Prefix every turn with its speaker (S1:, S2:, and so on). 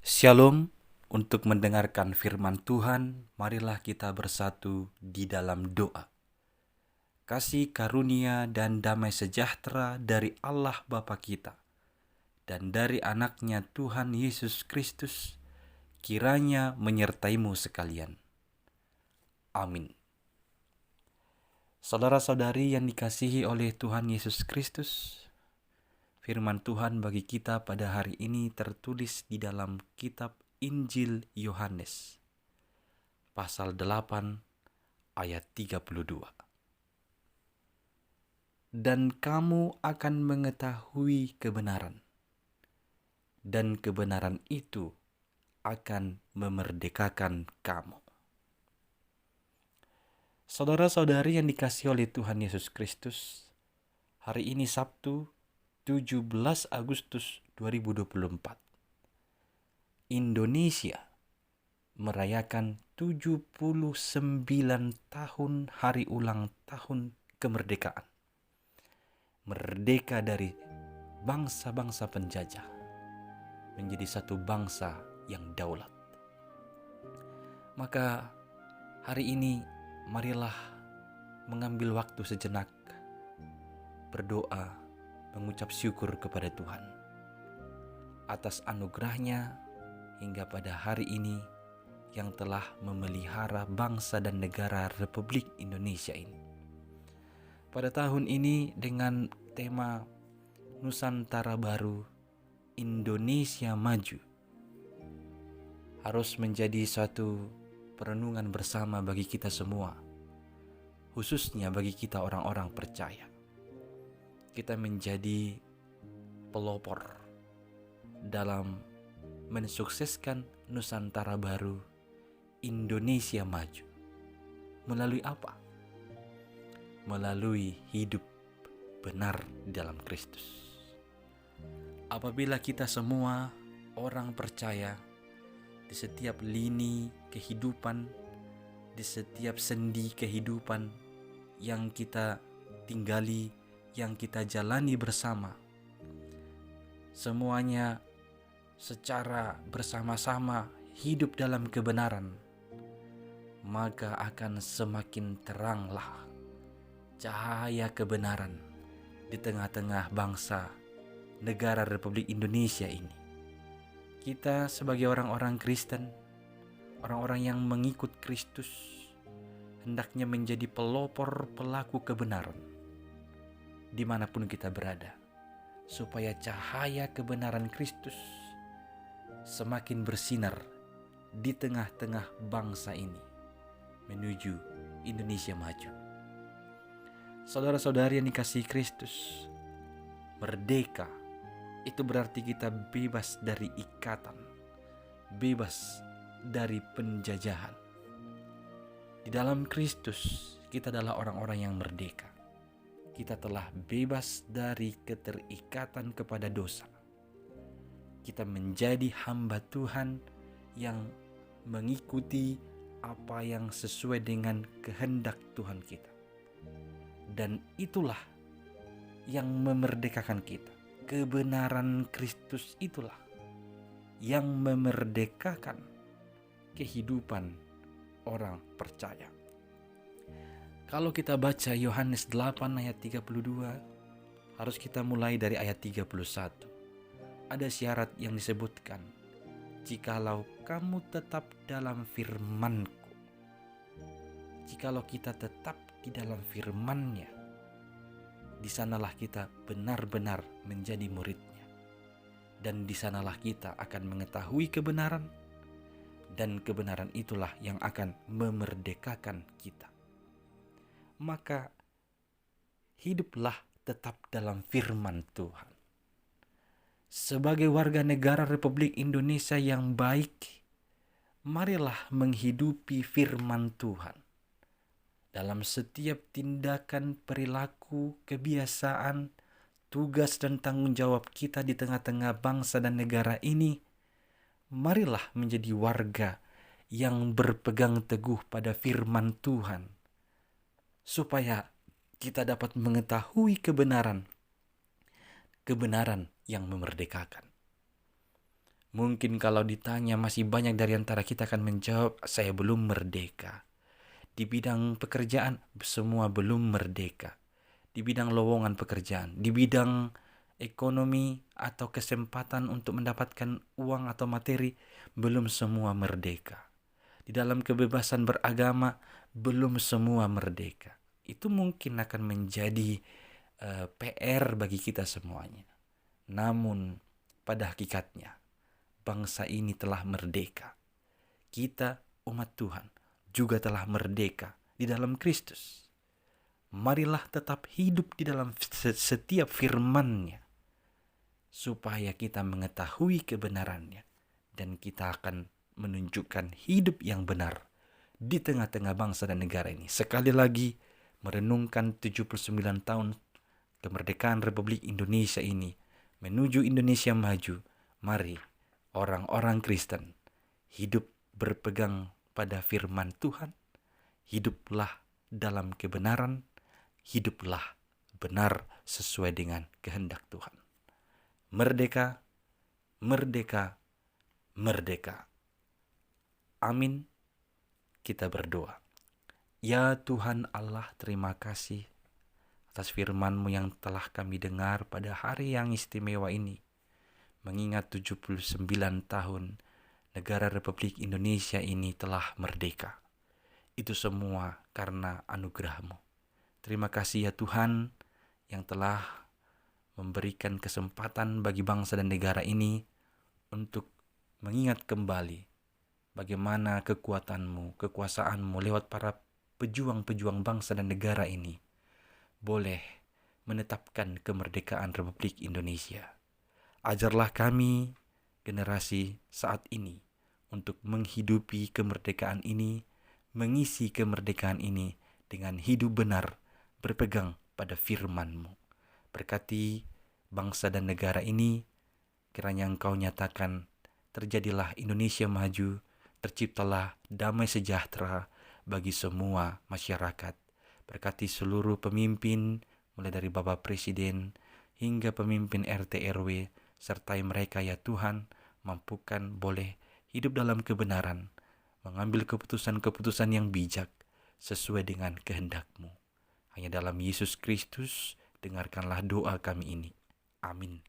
S1: Shalom. Untuk mendengarkan firman Tuhan, marilah kita bersatu di dalam doa. Kasih karunia dan damai sejahtera dari Allah Bapa kita dan dari anaknya Tuhan Yesus Kristus kiranya menyertaimu sekalian. Amin. Saudara-saudari yang dikasihi oleh Tuhan Yesus Kristus, firman Tuhan bagi kita pada hari ini tertulis di dalam kitab Injil Yohanes, pasal 8 ayat 32. Dan kamu akan mengetahui kebenaran, dan kebenaran itu akan memerdekakan kamu. Saudara-saudari yang dikasihi oleh Tuhan Yesus Kristus, hari ini Sabtu 17 Agustus 2024. Indonesia merayakan 79 tahun hari ulang tahun kemerdekaan. Merdeka dari bangsa-bangsa penjajah menjadi satu bangsa yang daulat. Maka hari ini marilah mengambil waktu sejenak berdoa, mengucap syukur kepada Tuhan atas anugerahnya hingga pada hari ini yang telah memelihara bangsa dan negara Republik Indonesia ini. Pada tahun ini dengan tema Nusantara Baru, Indonesia Maju, harus menjadi suatu perenungan bersama bagi kita semua, khususnya bagi kita orang-orang percaya. Kita menjadi pelopor dalam mensukseskan Nusantara Baru, Indonesia Maju. Melalui apa? Melalui hidup benar di dalam Kristus. Apabila kita semua orang percaya di setiap lini kehidupan, di setiap sendi kehidupan yang kita tinggali, yang kita jalani bersama, semuanya secara bersama-sama hidup dalam kebenaran, maka akan semakin teranglah cahaya kebenaran di tengah-tengah bangsa negara Republik Indonesia ini. Kita sebagai orang-orang Kristen, orang-orang yang mengikut Kristus, hendaknya menjadi pelopor pelaku kebenaran dimanapun kita berada, supaya cahaya kebenaran Kristus semakin bersinar di tengah-tengah bangsa ini menuju Indonesia maju. Saudara-saudari yang dikasihi Kristus, merdeka itu berarti kita bebas dari ikatan, bebas dari penjajahan. Di dalam Kristus kita adalah orang-orang yang merdeka. Kita telah bebas dari keterikatan kepada dosa. Kita menjadi hamba Tuhan yang mengikuti apa yang sesuai dengan kehendak Tuhan kita. Dan itulah yang memerdekakan kita. Kebenaran Kristus itulah yang memerdekakan kehidupan orang percaya. Kalau kita baca Yohanes 8 ayat 32, harus kita mulai dari ayat 31. Ada syarat yang disebutkan, jikalau kamu tetap dalam firman-Ku. Jikalau kita tetap di dalam firman-Nya, di sanalah kita benar-benar menjadi murid-Nya. Dan di sanalah kita akan mengetahui kebenaran, dan kebenaran itulah yang akan memerdekakan kita. Maka hiduplah tetap dalam firman Tuhan. Sebagai warga negara Republik Indonesia yang baik, marilah menghidupi firman Tuhan. Dalam setiap tindakan, perilaku, kebiasaan, tugas dan tanggung jawab kita di tengah-tengah bangsa dan negara ini, marilah menjadi warga yang berpegang teguh pada firman Tuhan, supaya kita dapat mengetahui kebenaran yang memerdekakan. Mungkin kalau ditanya masih banyak dari antara kita akan menjawab, saya belum merdeka. Di bidang pekerjaan semua belum merdeka. Di bidang lowongan pekerjaan, di bidang ekonomi atau kesempatan untuk mendapatkan uang atau materi, belum semua merdeka. Di dalam kebebasan beragama, belum semua merdeka. Itu mungkin akan menjadi PR bagi kita semuanya. Namun, pada hakikatnya, bangsa ini telah merdeka. Kita, umat Tuhan, juga telah merdeka di dalam Kristus. Marilah tetap hidup di dalam setiap firman-Nya, supaya kita mengetahui kebenarannya, dan kita akan menunjukkan hidup yang benar di tengah-tengah bangsa dan negara ini. Sekali lagi, merenungkan 79 tahun kemerdekaan Republik Indonesia ini, menuju Indonesia maju. Mari, orang-orang Kristen, hidup berpegang pada firman Tuhan, hiduplah dalam kebenaran, hiduplah benar sesuai dengan kehendak Tuhan. Merdeka, merdeka, merdeka. Amin. Kita berdoa. Ya Tuhan Allah, terima kasih atas firman-Mu yang telah kami dengar pada hari yang istimewa ini. Mengingat 79 tahun negara Republik Indonesia ini telah merdeka. Itu semua karena anugerah-Mu. Terima kasih ya Tuhan yang telah memberikan kesempatan bagi bangsa dan negara ini untuk mengingat kembali bagaimana kekuatan-Mu, kekuasaan-Mu lewat para pejuang-pejuang bangsa dan negara ini boleh menetapkan kemerdekaan Republik Indonesia. Ajarlah kami, generasi saat ini, untuk menghidupi kemerdekaan ini, mengisi kemerdekaan ini dengan hidup benar, berpegang pada firman-Mu. Berkati bangsa dan negara ini, kiranya Engkau nyatakan terjadilah Indonesia maju, terciptalah damai sejahtera bagi semua masyarakat. Berkati seluruh pemimpin, mulai dari Bapak Presiden hingga pemimpin RT RW, sertai mereka ya Tuhan, mampukan boleh hidup dalam kebenaran, mengambil keputusan-keputusan yang bijak sesuai dengan kehendak-Mu. Hanya dalam Yesus Kristus, dengarkanlah doa kami ini. Amin.